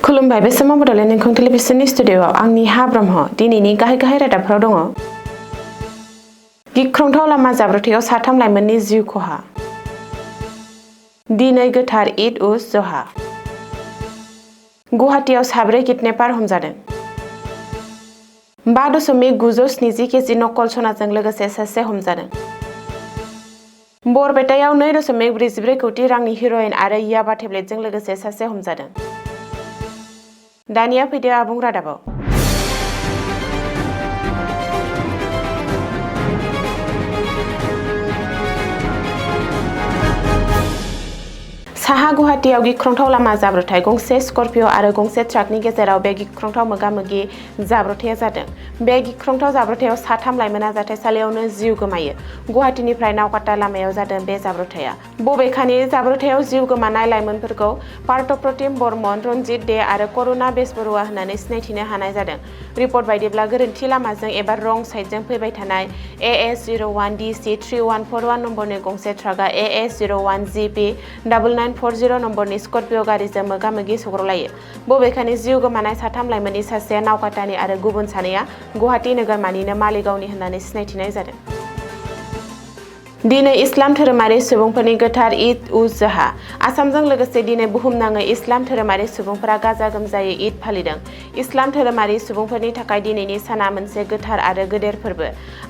खुलुमबाय बे समाव बड'लेण्ड एंखं टेलिभिजननि स्टुडिअ'आव आंनि हा ब्रह्म दिनैनि गाहाय रादाबफोराव दङ। गिख्रंथाव लामा जाब्रबथायाव साथाम लाइमोननि जिउ खहा। दिनै गोथार ईद उज जहा। गुवाहाटीआव साब्रै किडनेपार हमजादों। 5.970 केजि नकल सनाजों लोगोसे सासे हमजादों। बरपेटायाव 2.44 कोटी रांनि हिर'इन आरो याबा टेब्लेटजों लोगोसे सासे हमजादों। दानिया फैदो आबुं रादाबाव। साहा गुवाहाटीआव गिख्रंथाव लामा जाब्रबथाय गंसे स्कर्पिय' आरो गंसे ट्राकनि गेजेराव बे गिख्रंथाव मोगा-मोगि जाब्रबथाया जादों। बे गिख्रंथाव जाब्रबथायाव साथाम लाइमोना जाथायसालियावनो जिउ गोमायो। गुवाहाटीनिफ्राय नावकाटा लामायाव जादों बे जाब्रबथाया। बबेखानि जाब्रबथायाव जिउ गोमानाय लाइमोनफोरखौ पार्थप्रतिम बर्मन, रन्जित दे आरो करुणा बेसबरुवा होननानै सिनायथिनो हानाय जादों। रिपर्ट बायदिब्ला गोरोन्थि लामाजों एबा रं साइडजों फैबाय थानाय AS01 DC 3141 नम्बरनि गंसे ट्राकआ AS01 GP 9940 नम्बरनि स्कर्पिय' गारिजों मोगा-मोगि सौग्रावलायो। बबेखानि जिउ गोमानाय साथाम लाइमोननि सासेया नावकाटानि आरो गुबुन सानैया गुवाहाटी नोगोरमानिनो मालिगावनि होननानै सिनायथिनाय जादों। दिनै इस्लाम धोरोमारि सुबुंफोरनि गोथार ईद उज जहा। आसामजों लोगोसे दिनै बुहुमनाङै इस्लाम धोरोमारि सुबुंफोरा गाजा-गोमजायै ईद फालिदों। इस्लाम धोरोमारि सुबुंफोरनि थाखाय दिनैनि साना मोनसे गोथार आरो गेदेर फोरबो।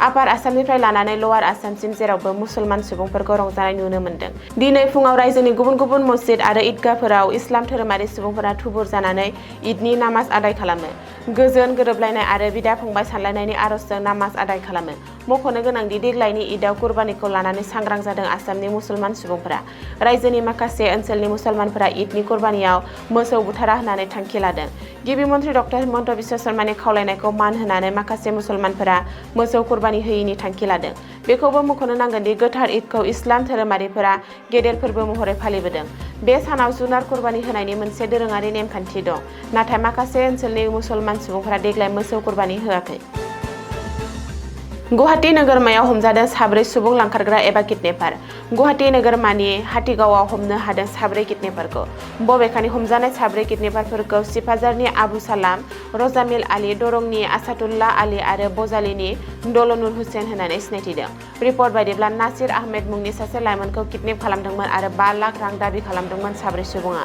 आपार आसामनिफ्राय लानानै लवार आसामसिम जेरावबो मुसलमान सुबुंफोरखौ रंजानाय नुनो मोन्दों। दिनै फुङाव रायजोनि गुबुन गुबुन मस्जिद आरो ईदगाहफोराव इस्लाम धोरोमारि सुबुंफोरा थुबुर जानानै ईदनि नामाज आदाय खालामो। गोजोन, गोरोबलायनाय आरो बिदा-फंबाय सानलायनायनि आरजजों नामाज आदाय खालामो। मख'नो गोनांदि देग्लायनि ईदआव कुर्बानिखौ लानानै सांग्रां जादों आसामनि मुसलमान सुबुंफोरा। रायजोनि माखासे ओनसोलनि मुसलमानफोरा ईदनि कुर्बानियाव मोसौ बुथारा होननानै थांखि लादों। गिबि मन्त्रि डक्टर हिमन्त बिश्व शर्मानि खावलायनायखौ मान होनानै माखासे मुसलमानफोरा मोसौ कुर्बानि होयैनि थांखि लादों। बेखौबो मख'नो नांगोनदि गोथार ईदखौ इस्लाम धोरोमारिफोरा गेदेर फोरबो महरै फालिबोदों। बे सानाव जुनार कुर्बानि होनायनि मोनसे दोरोङारि नेमखान्थि दं। नाथाय माखासे ओनसोलनि मुसलमान सुबुंफोरा देग्लाय मोसौ कुर्बानि होआखै। गुवाहाटी नोगोरमायाव हमजादों साब्रै सुबुं लांखारग्रा एबा किडनेपार। गुवाहाटी नोगोरमानि हाथिगावआव हमनो हादों साब्रै किडनेपारखौ। बबेखानि हमजानाय साब्रै किडनेपारफोरखौ सिपाझारनि आबु सालाम, रजामिल आली, दरंनि आसादुल्ला आली आरो बजालिनि दलनुर हुसेन होननानै सिनायथिदों। रिपर्ट बायदिब्ला नासिर आहमेद मुंनि सासे लाइमोनखौ किडनेप खालामदोंमोन आरो 5 लाख रां दाबि खालामदोंमोन साब्रै सुबुङा।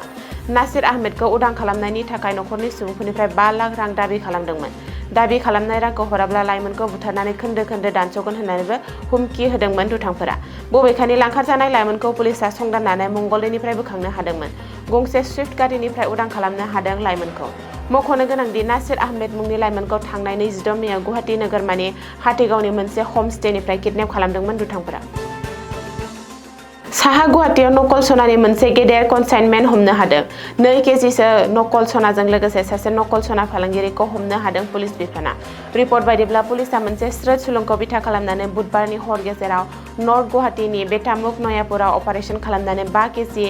नासिर आहमेदखौ उदां खालामनायनि थाखाय नखरनि सुबुंफोरनिफ्राय 5 लाख रां दाबि खालामदोंमोन। दाबि खालामनाय रांखौ हराब्ला लाइमोनखौ बुथारनानै खोन्दो खोन्दो दानस'गोन होननानैबो हुमखि होदोंमोन दुथांफोरा। बबेखानि लांखारजानाय लाइमोनखौ पुलिसआ संदाननानै मंगलदैनिफ्राय बोखांनो हादोंमोन। गंसे स्विफ्ट गारिनिफ्राय उदां खालामनो हादों लाइमोनखौ। मख'नो गोनांदि नासिर आहमेद मुंनि लाइमोनखौ थांनाय 26 मेआव गुवाहाटी नोगोरमानि हाथिगावनि मोनसे हम स्टेनिफ्राय किडनेप खालामदोंमोन दुथांफोरा। साहा गुवाहाटीआव नकल सनानि मोनसे गेदेर कनसाइनमेन्ट हमनो हादों। 2 केजिसो नकल सनाजों लोगोसे सासे नकल सना फालांगिरिखौ हमनो हादों पुलिस बिफाना। रिपर्ट बायदिब्ला पुलिसआ मोनसे स्रोद सुलुंखौ बिथा खालामनानै बुधबारनि हर गेजेराव नर्थ गुवाहाटीनि बेटामुग नयापुराव अपारेशन खालामनानै 5 केजि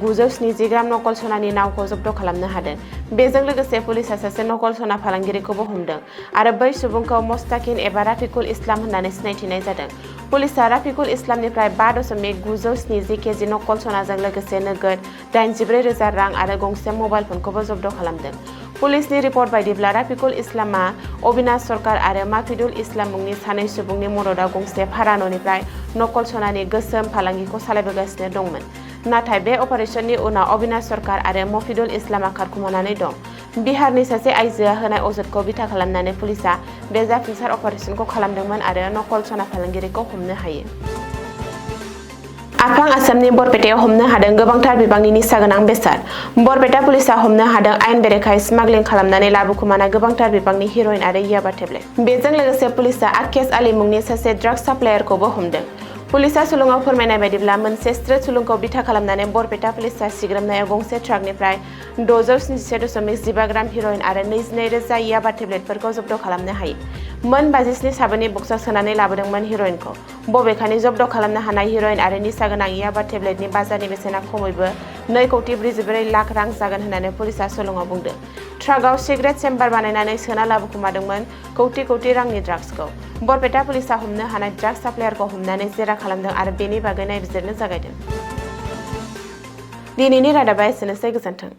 970 ग्राम नकल सनानि नावखौ जब्द खालामनो हादों। बेजों लोगोसे पुलिसआ सासे नकल सना फालांगिरिखौबो हमदों आरो बै सुबुंखौ मस्ताकिन एबा राफिकुल इस्लाम होननानै सिनायथिनाय जादों। पुलिसआ राफिकुल इस्लामनिफ्राय 5.970 केजि नकल सनाजों लोगोसे नोगोद 84,000 रां आरो गंसे मबाइल फनखौबो जब्द खालामदों। पुलिसनि रिपर्ट बायदिब्ला राफिकुल इस्लामआ अबिनाश सरकार आरो माफिदुल इस्लाम मुंनि सानै सुबुंनि मददआव गंसे भारा न'निफ्राय नकल सनानि गोसोम फालांगिखौ सालायबोगासिनो दंमोन। नाथाय बे अपारेशननि उनाव अबिनाश सरकार आरो मफिदुल इस्लामआ खारखुमानानै दं। बिहारनि सासे आइजोआ होनाय अजदखौ बिथा खालामनानै पुलिसआ बे जाफुंसार अपारेशनखौ खालामदोंमोन आरो नकल सना फालांगिरिखौ हमनो हायो। आफां आसामनि बरपेटायाव हमनो हादों गोबांथार बिबांनि निसा गोनां बेसाद। बरपेटा पुलिसआ हमनो हादों आयेन बेरेखायै स्मागलिं खालामनानै लाबोखुमानाय गोबांथार बिबांनि हिर'इन आरो याबा टेब्लेट। बेजों लोगोसे पुलिसआ आकेश आली मुंनि सासे ड्राग्स साप्लायारखौबो हमदों। पुलिसआ सुलुङाव फोरमायनाय बायदिब्ला मोनसे स्रोद सुलुंखौ बिथा खालामनानै बरपेटा पुलिसआ सिग्रोमनायाव गंसे ट्राकनिफ्राय 677.15 ग्राम हिर'इन आरो 22,000 याबा टेब्लेटफोरखौ जब्द खालामनो हायो। मोन 57 साबोननि बक्सआव सोनानै लाबोदोंमोन हिर'इनखौ। बबेखानि जब्द खालामनो हानाय हिर'इन आरो निसा गोनां याबा टेब्लेटनि बाजारनि बेसेना खमैबो 2,44 लाख रां जागोन होननानै पुलिसआ सुलुङाव बुंदों। ट्राकआव सिगारेट चेम्बार बानायनानै सोना लाबोखुमादोंमोन कौटि रांनि ड्राग्सखौ। बरपेटा पुलिसआ हमनो हानाय ड्राग्स साप्लायारखौ हमनानै जेरा खालामदों आरो बेनि बागै नायबिजिरनो जागायदों। दिनैनि रादाबा एसेनोसै, गोजोन्थों।